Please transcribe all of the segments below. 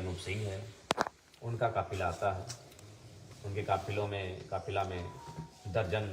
अनूप सिंह है, उनका काफिला आता है। उनके काफिला में दर्जन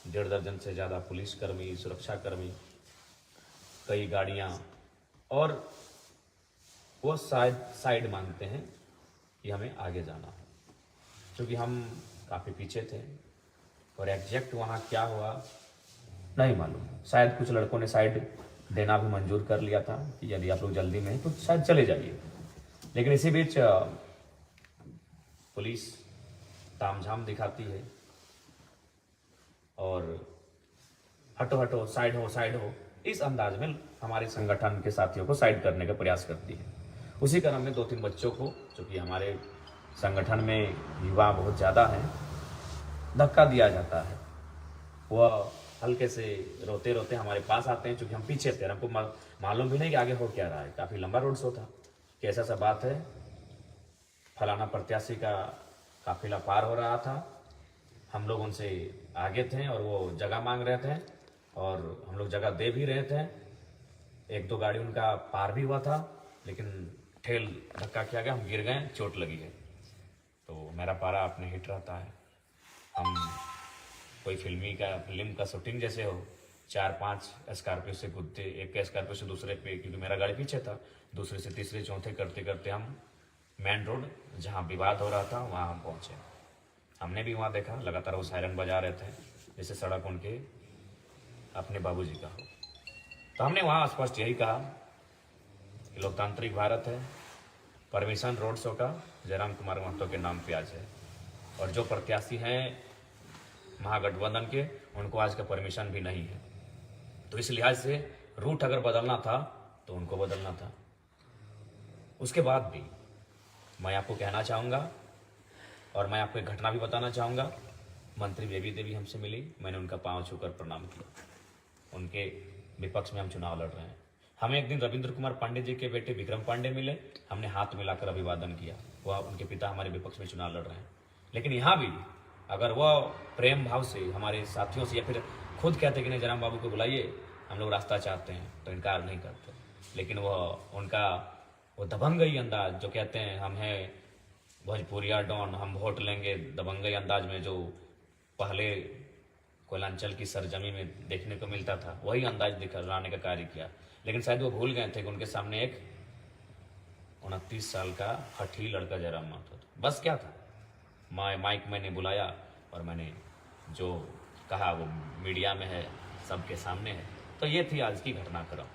1.5 दर्जन से ज़्यादा पुलिसकर्मी, सुरक्षाकर्मी, कई गाड़ियाँ, और वो साइड मांगते हैं कि हमें आगे जाना है, क्योंकि हम काफ़ी पीछे थे। और एग्जैक्ट वहाँ क्या हुआ नहीं मालूम। शायद कुछ लड़कों ने साइड देना भी मंजूर कर लिया था कि यदि आप लोग जल्दी में हैं तो शायद चले जाइए। लेकिन इसी बीच पुलिस तामझाम दिखाती है और हटो हटो, साइड हो, इस अंदाज में हमारे संगठन के साथियों को साइड करने का प्रयास करती है। उसी क्रम में 2-3 बच्चों को, जो कि हमारे संगठन में युवा बहुत ज़्यादा हैं, धक्का दिया जाता है। वह हल्के से रोते रोते हमारे पास आते हैं, चूँकि हम पीछे थे, हमको मालूम भी नहीं कि आगे हो क्या रहा है। काफ़ी लंबा रोड शो था कि ऐसा सा बात है, फलाना प्रत्याशी का काफिला पार हो रहा था, हम लोग उनसे आगे थे और वो जगह मांग रहे थे और हम लोग जगह दे भी रहे थे। 1-2 गाड़ी उनका पार भी हुआ था, लेकिन ठेल धक्का किया गया, हम गिर गए, चोट लगी है। तो मेरा पारा अपने हिट रहता है। हम कोई फिल्म का शूटिंग जैसे हो, 4-5 स्कॉर्पियो से कूदते, एक स्कॉर्पियो से दूसरे पे, क्योंकि मेरा गाड़ी पीछे था, दूसरे से तीसरे चौथे करते करते हम मेन रोड जहाँ विवाद हो रहा था वहाँ हम पहुँचे। हमने भी वहाँ देखा, लगातार वो सायरन बजा रहे थे जैसे सड़क उनके अपने बाबूजी का हो। तो हमने वहाँ स्पष्ट यही कहा कि लोकतांत्रिक भारत है, परमिशन रोड शो का जयराम कुमार महतो के नाम पे आज है, और जो प्रत्याशी हैं महागठबंधन के, उनको आज का परमिशन भी नहीं है। तो इस लिहाज से रूट अगर बदलना था तो उनको बदलना था। उसके बाद भी मैं आपको कहना चाहूँगा और मैं आपको एक घटना भी बताना चाहूँगा। मंत्री बेबी देवी हमसे मिली, मैंने उनका पांव छूकर प्रणाम किया। उनके विपक्ष में हम चुनाव लड़ रहे हैं। हमें एक दिन रविंद्र कुमार पांडे जी के बेटे विक्रम पांडे मिले, हमने हाथ मिलाकर अभिवादन किया। वह उनके पिता हमारे विपक्ष में चुनाव लड़ रहे हैं। लेकिन यहाँ भी अगर वह प्रेम भाव से हमारे साथियों से, या फिर खुद कहते कि नहीं जयराम बाबू को बुलाइए, हम लोग रास्ता चाहते हैं, तो इनकार नहीं करते। लेकिन वह उनका वो दबंगई अंदाज, जो कहते हैं हम हैं भोजपुरिया डॉन, हम वोट लेंगे, दबंगई अंदाज में जो पहले कोयलांचल की सरजमी में देखने को मिलता था, वही अंदाज दिखाने का कार्य किया। लेकिन शायद वो भूल गए थे कि उनके सामने एक 29 साल का हठी लड़का जयराम महतो था। बस क्या था, माइक मैंने बुलाया और मैंने जो कहा वो मीडिया में है, सबके सामने है। तो ये थी आज की घटनाक्रम।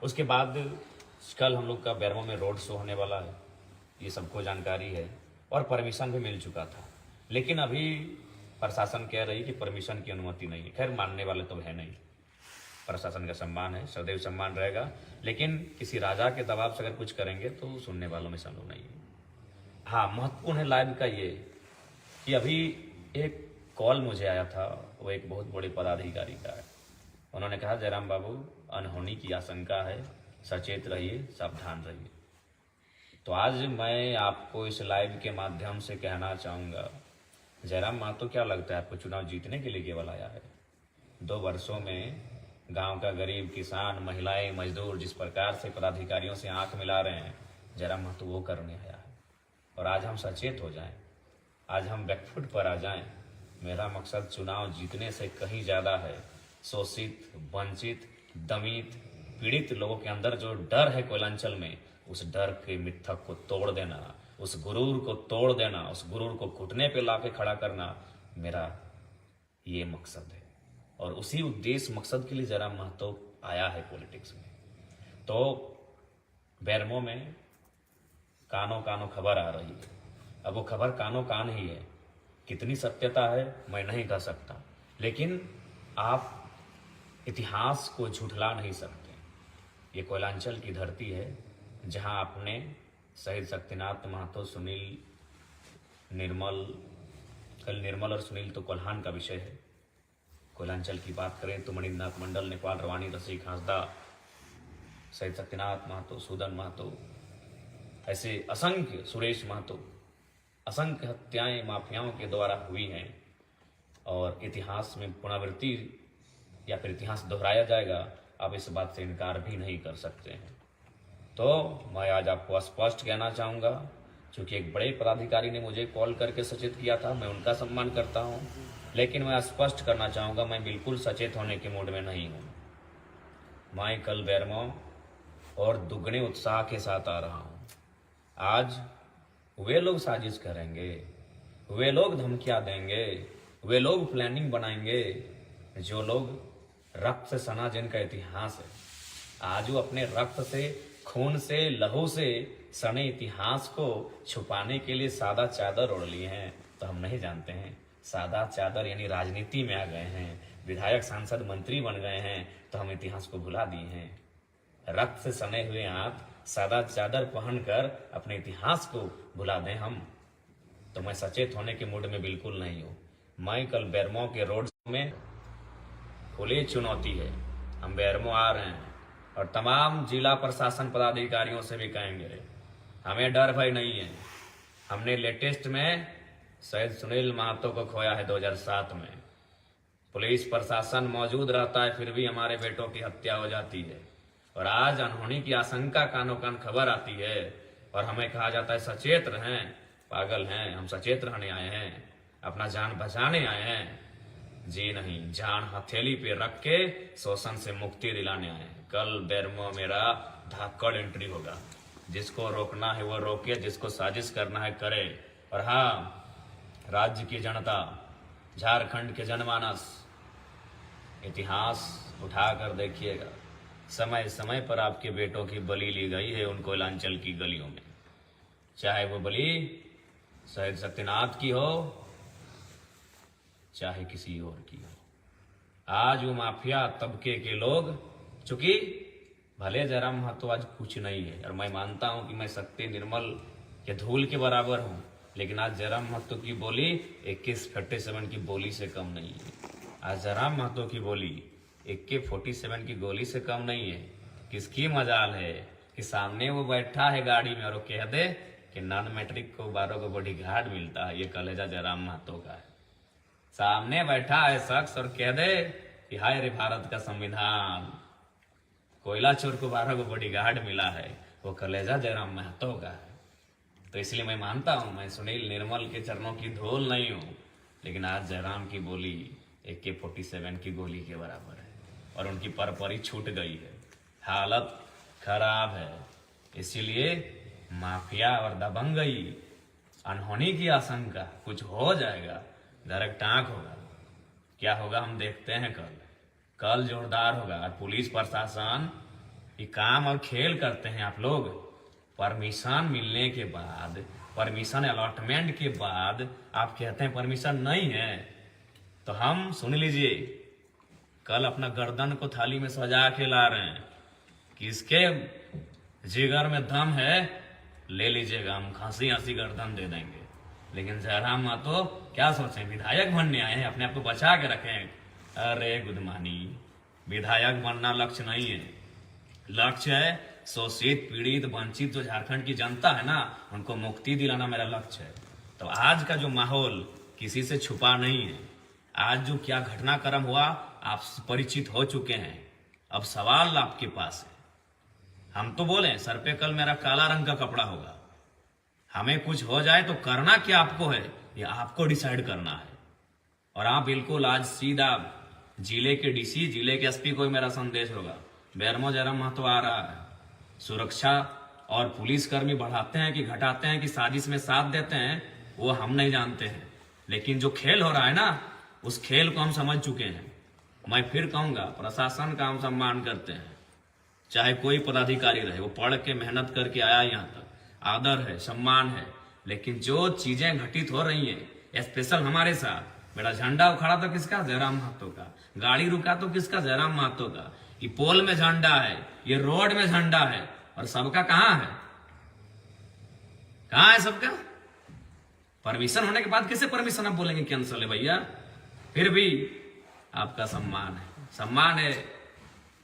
उसके बाद कल हम लोग का बैरमो में रोड शो होने वाला है, ये सबको जानकारी है, और परमिशन भी मिल चुका था। लेकिन अभी प्रशासन कह रही कि परमिशन की अनुमति नहीं है। खैर, मानने वाले तो है नहीं, प्रशासन का सम्मान है, सदैव सम्मान रहेगा। लेकिन किसी राजा के दबाव से अगर कुछ करेंगे तो सुनने वालों में संभव नहीं है। हाँ, महत्वपूर्ण है लाइव का ये कि अभी एक कॉल मुझे आया था, वो एक बहुत बड़े पदाधिकारी का है। उन्होंने कहा जयराम बाबू, अनहोनी की आशंका है, सचेत रहिए, सावधान रहिए। तो आज मैं आपको इस लाइव के माध्यम से कहना चाहूँगा, जयराम महतो क्या लगता है आपको चुनाव जीतने के लिए केवल आया है? 2 वर्षों में गांव का गरीब किसान, महिलाएं, मजदूर जिस प्रकार से पदाधिकारियों से आंख मिला रहे हैं, जयराम महतो वो करने आया है। और आज हम सचेत हो जाएं, आज हम बैकफुट पर आ जाएं। मेरा मकसद चुनाव जीतने से कहीं ज़्यादा है। शोषित, वंचित, दमित, पीड़ित लोगों के अंदर जो डर है कोयलांचल में, उस डर के मिथक को तोड़ देना, उस गुरूर को तोड़ देना, उस गुरूर को घुटने पे लाके खड़ा करना, मेरा ये मकसद है। और उसी उद्देश्य मकसद के लिए जयराम महतो आया है पॉलिटिक्स में। तो बैरमो में कानो कानो खबर आ रही है। अब वो खबर कानो कान ही है, कितनी सत्यता है मैं नहीं कह सकता, लेकिन आप इतिहास को झुठला नहीं सकते। ये कोयलांचल की धरती है जहां आपने शहीद शक्तिनाथ महतो, सुनील, निर्मल, कल निर्मल और सुनील तो कोल्हान का विषय है। कोयलांचल की बात करें तो मणिनाथ मंडल, नेपाल रवानी, रसिक हांसदा, शहीद शक्तिनाथ महतो, सूदन महतो, ऐसे असंख्य, सुरेश महतो, असंख्य हत्याएं माफियाओं के द्वारा हुई हैं। और इतिहास में पुनरावृत्ति या फिर इतिहास दोहराया जाएगा, आप इस बात से इनकार भी नहीं कर सकते हैं। तो मैं आज आपको स्पष्ट कहना चाहूँगा, क्योंकि एक बड़े पदाधिकारी ने मुझे कॉल करके सचेत किया था, मैं उनका सम्मान करता हूँ, लेकिन मैं स्पष्ट करना चाहूँगा मैं बिल्कुल सचेत होने के मूड में नहीं हूँ। मैं कल बेरमो और दुगने उत्साह के साथ आ रहा हूँ। आज वे लोग साजिश करेंगे, वे लोग धमकियाँ देंगे, वे लोग प्लानिंग बनाएंगे, जो लोग रक्त से सना जिनका इतिहास है, आज वो अपने रक्त से, खून से, लहू से सने इतिहास को छुपाने के लिए सादा चादर ओढ़ लिए हैं। तो हम नहीं जानते हैं, सादा चादर यानी राजनीति में आ गए हैं, विधायक, सांसद, मंत्री बन गए हैं, तो हम इतिहास को भुला दिए हैं। रक्त से सने हुए आप सादा चादर पहनकर अपने इतिहास को भुला दें हम, तो मैं सचेत होने के मूड में बिल्कुल नहीं हूँ। मैं कल बेरमो के रोड में खुली चुनौती है, हम बेरमो आ रहे हैं और तमाम जिला प्रशासन पदाधिकारियों से भी कहेंगे, हमें डर भय नहीं है। हमने लेटेस्ट में शहीद सुनील महतो को खोया है 2007 में। पुलिस प्रशासन मौजूद रहता है, फिर भी हमारे बेटों की हत्या हो जाती है, और आज अनहोनी की आशंका कानों कान खबर आती है और हमें कहा जाता है सचेत रहें। पागल हैं हम, सचेत रहने आए हैं, अपना जान बचाने आए हैं? जी नहीं, जान हथेली पे रख के शोषण से मुक्ति दिलाने आए हैं। कल बेरमो मेरा धाकड़ एंट्री होगा, जिसको रोकना है वो रोके, जिसको साजिश करना है करे। और हाँ, राज्य की जनता, झारखंड के जनमानस, इतिहास उठाकर देखिएगा, समय समय पर आपके बेटों की बलि ली गई है उन कोयलांचल की गलियों में, चाहे वो बलि शहीद शक्तिनाथ की हो, चाहे किसी और की हो। आज वो माफिया तबके के लोग, चूंकि भले जयराम महतो आज कुछ नहीं है, और मैं मानता हूं कि मैं शक्ति निर्मल के धूल के बराबर हूं, लेकिन आज जयराम महतो की बोली AK-47 की बोली से कम नहीं है। आज जयराम महतो की बोली AK-47 की गोली से कम नहीं है। किसकी मजाल है कि सामने वो बैठा है गाड़ी में और वो कह दे कि नॉन मैट्रिक को 12 को बॉडी गार्ड मिलता है, ये कलेजा जयराम महतो का है। सामने बैठा है शख्स और कह दे कि हाय रे भारत का संविधान, कोयला चोर को 12 को बॉडी गार्ड मिला है, वो कलेजा जयराम महतो का है। तो इसलिए मैं मानता हूं मैं सुनील निर्मल के चरणों की धूल नहीं हूं, लेकिन आज जयराम की बोली AK-47 की गोली के बराबर है और उनकी परपरी छूट गई है, हालत खराब है। इसीलिए माफिया और दबंगई, अनहोनी की आशंका, कुछ हो जाएगा, डायरेक्ट आंख होगा। क्या होगा हम देखते हैं कल जोरदार होगा। और पुलिस प्रशासन ये काम और खेल करते हैं आप लोग। परमिशन मिलने के बाद, परमिशन अलॉटमेंट के बाद आप कहते हैं परमिशन नहीं है, तो हम सुन लीजिए, कल अपना गर्दन को थाली में सजा के ला रहे हैं। किसके जिगर में दम है ले लीजिएगा, हम खांसी हंसी गर्दन दे देंगे। लेकिन जयराम महतो क्या सोचें, विधायक बनने आए हैं, अपने आप को बचा के रखें। अरे गुदमानी, विधायक बनना लक्ष्य नहीं है, लक्ष्य है शोषित, पीड़ित, वंचित जो झारखंड की जनता है ना, उनको मुक्ति दिलाना मेरा लक्ष्य है। तो आज का जो माहौल किसी से छुपा नहीं है, आज जो क्या घटनाक्रम हुआ आप परिचित हो चुके हैं। अब सवाल आपके पास है, हम तो बोले सर पे कल मेरा काला रंग का कपड़ा होगा, हमें कुछ हो जाए तो करना क्या आपको है, ये आपको डिसाइड करना है। और हाँ, बिल्कुल आज सीधा जिले के DC, जिले के SP को मेरा संदेश होगा, बेरमो जयराम महतो आ रहा है। सुरक्षा और पुलिसकर्मी बढ़ाते हैं कि घटाते हैं कि साजिश में साथ देते हैं, वो हम नहीं जानते हैं, लेकिन जो खेल हो रहा है ना, उस खेल को हम समझ चुके हैं। मैं फिर कहूंगा, प्रशासन का हम सम्मान करते हैं, चाहे कोई पदाधिकारी रहे, वो पढ़ के मेहनत करके आया यहाँ तक, आदर है, सम्मान है। लेकिन जो चीजें घटित हो रही हैं, स्पेशल हमारे साथ, मेरा झंडा उखड़ा तो किसका, जयराम महतो का, गाड़ी रुका तो किसका, जयराम महतो का, ये पोल में झंडा है, ये रोड में झंडा है, और सबका कहां है, कहां है सबका? परमिशन होने के बाद किसे परमिशन आप बोलेंगे कैंसल है भैया? फिर भी आपका सम्मान है, सम्मान है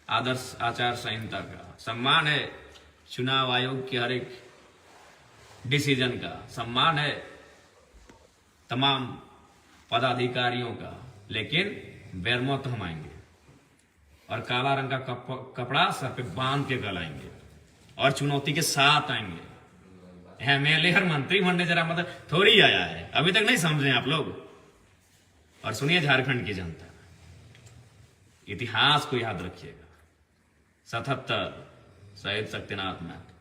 आदर्श आचार संहिता का, सम्मान है चुनाव आयोग के हर एक डिसीजन का, सम्मान है तमाम पदाधिकारियों का। लेकिन बेरमो तो हम आएंगे और काला रंग का कपड़ा सर पे बांध के गलाएंगे। और चुनौती के साथ आएंगे। एमएलए और मंत्री बनने जरा मतलब थोड़ी आया है, अभी तक नहीं समझे आप लोग। और सुनिए झारखंड की जनता, इतिहास को याद रखिएगा। 77 शहीद शक्तिनाथ महतो,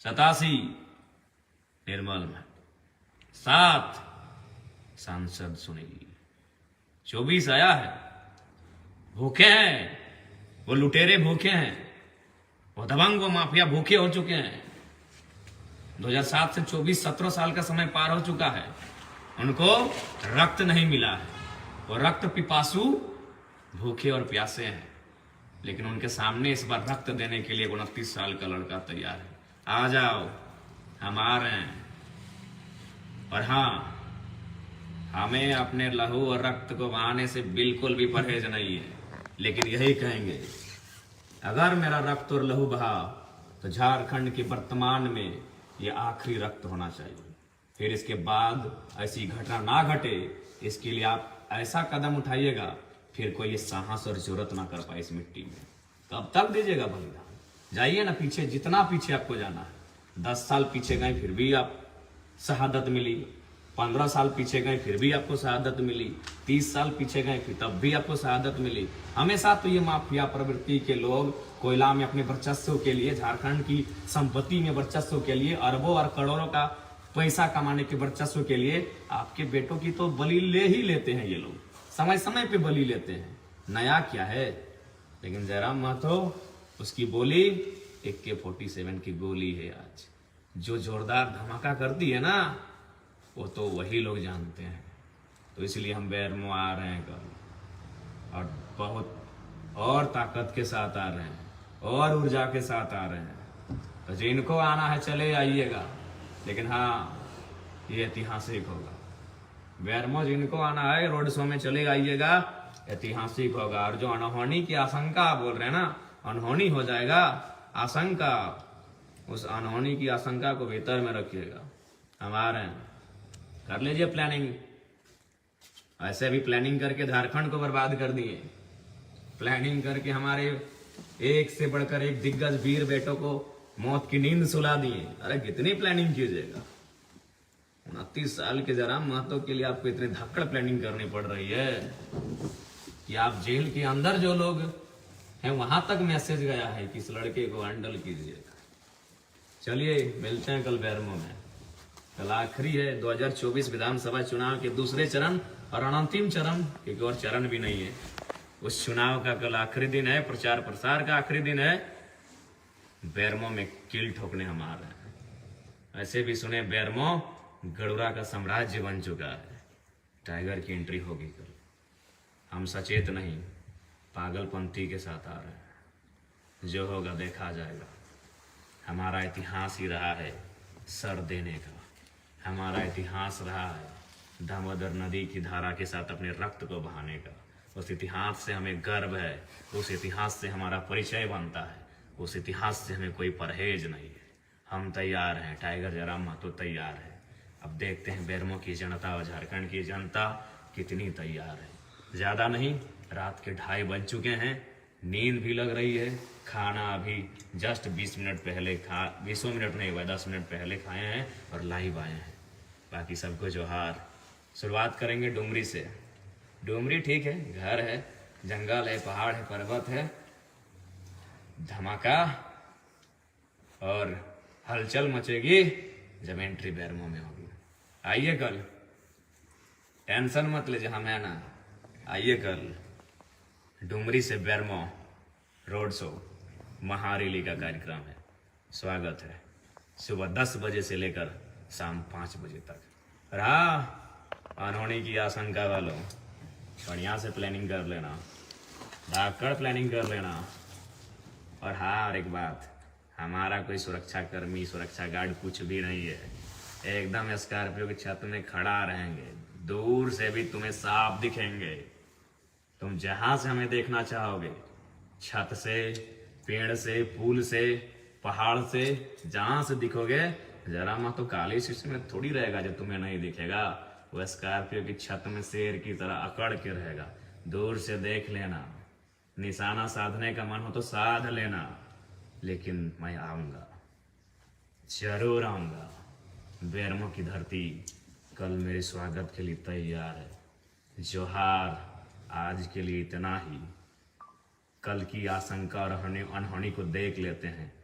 87 निर्मल महतो, 7 सांसद सुनील, 24 आया है। भूखे हैं वो लुटेरे, भूखे हैं वो दबंग, वो माफिया भूखे हो चुके हैं। 2007 से 24 17 साल का समय पार हो चुका है, उनको रक्त नहीं मिला है। वो रक्त पिपासु भूखे और प्यासे हैं, लेकिन उनके सामने इस बार रक्त देने के लिए 29 साल का लड़का तैयार है। आ जाओ, हम आ रहे हैं। और हाँ, हमें अपने लहू और रक्त को बहाने से बिल्कुल भी परहेज नहीं है, लेकिन यही कहेंगे, अगर मेरा रक्त और लहू बहा तो झारखंड के वर्तमान में ये आखिरी रक्त होना चाहिए। फिर इसके बाद ऐसी घटना ना घटे, इसके लिए आप ऐसा कदम उठाइएगा फिर कोई ये साहस और जरूरत ना कर पाए इस मिट्टी में। कब तक दीजिएगा बलिदान? जाइए ना पीछे, जितना पीछे आपको जाना है। 10 साल पीछे गए फिर भी आप शहादत मिली, 15 साल पीछे गए फिर भी आपको शहादत मिली, 30 साल पीछे गए फिर तब भी आपको शहादत मिली। हमेशा तो ये माफिया प्रवृत्ति के लोग कोयला में अपने वर्चस्व के लिए, झारखंड की संपत्ति में वर्चस्व के लिए, अरबों और करोड़ों का पैसा कमाने के वर्चस्व के लिए आपके बेटों की तो बलि ले ही लेते हैं ये लोग, समय समय पे बलि लेते हैं। नया क्या है? लेकिन जयराम महतो, उसकी बोली AK-47 की गोली है आज, जो जोरदार धमाका करती है ना, वो तो वही लोग जानते हैं। तो इसलिए हम बेरमो आ रहे हैं कल, और बहुत और ताकत के साथ आ रहे हैं, और ऊर्जा के साथ आ रहे हैं। तो जिनको आना है चले आइएगा, लेकिन हाँ, ये ऐतिहासिक होगा। बेरमो जिनको आना है रोड शो में चले आइएगा, ऐतिहासिक होगा। और जो अनहोनी की आशंका बोल रहे हैं ना, अनहोनी हो जाएगा, आशंका, उस अनहोनी की आशंका को भीतर में रखिएगा। हम आ रहे हैं, कर लीजिए प्लानिंग। ऐसे भी प्लानिंग करके झारखंड को बर्बाद कर दिए, प्लानिंग करके हमारे एक से बढ़कर एक दिग्गज वीर बेटों को मौत की नींद सुला दिए। अरे कितनी प्लानिंग कीजिएगा? 29 साल के जयराम महतो के लिए आपको इतनी धक्कड़ प्लानिंग करनी पड़ रही है कि आप जेल के अंदर जो लोग हैं वहां तक मैसेज गया है कि इस लड़के को हैंडल कीजिएगा। चलिए मिलते हैं कल बेरमो में। कल आखिरी है 2024 विधानसभा चुनाव के दूसरे चरण और अंतिम चरण, क्योंकि और चरण भी नहीं है। उस चुनाव का कल आखिरी दिन है, प्रचार प्रसार का आखिरी दिन है। बेरमो में कील ठोकने हम आ रहे हैं। ऐसे भी सुने, बेरमो गड़ुरा का साम्राज्य बन चुका है। टाइगर की एंट्री होगी कल। हम सचेत नहीं, पागलपंथी के साथ आ रहे हैं। जो होगा देखा जाएगा। हमारा इतिहास ही रहा है सर देने का, हमारा इतिहास रहा है दामोदर नदी की धारा के साथ अपने रक्त को बहाने का। उस इतिहास से हमें गर्व है, उस इतिहास से हमारा परिचय बनता है, उस इतिहास से हमें कोई परहेज नहीं है। हम तैयार हैं, टाइगर जयराम महतो तैयार है। अब देखते हैं बेरमो की जनता और झारखंड की जनता कितनी तैयार है। ज़्यादा नहीं, रात के 2:30 बज चुके हैं, नींद भी लग रही है। खाना अभी जस्ट 20 मिनट पहले 20 मिनट नहीं हुआ, 10 मिनट पहले खाए हैं और लाइव आए हैं। बाकी सबको जोहार। शुरुआत करेंगे डुमरी से। डुमरी ठीक है, घर है, जंगल है, पहाड़ है, पर्वत है, धमाका और हलचल मचेगी जब एंट्री बेरमो में होगी। आइए कल, टेंशन मत लीजिए, हम है ना। आइए कल डुमरी से बेरमो रोड शो महारैली का कार्यक्रम है। स्वागत है सुबह 10 बजे से लेकर शाम 5 बजे तक। रहा अनहोनी की आशंका वालों, बढ़िया से प्लानिंग कर लेना, धाकड़ प्लानिंग कर लेना। और हाँ, और एक बात, हमारा कोई सुरक्षा कर्मी, सुरक्षा गार्ड कुछ भी नहीं है। एकदम स्कॉर्पियो की छत में खड़ा रहेंगे, दूर से भी तुम्हें साफ दिखेंगे। तुम जहां से हमें देखना चाहोगे, छत से, पेड़ से, पुल से, पहाड़ से, जहां से दिखोगे, जरा माँ तो काली शीशे में थोड़ी रहेगा जो तुम्हें नहीं दिखेगा। वो स्कॉर्पियो की छत में शेर की तरह अकड़ के रहेगा। दूर से देख लेना, निशाना साधने का मन हो तो साध लेना। लेकिन मैं आऊँगा, जरूर आऊँगा। बेरमो की धरती कल मेरे स्वागत के लिए तैयार है। जोहार, आज के लिए इतना ही। कल की आशंका और अनहोनी को देख लेते हैं।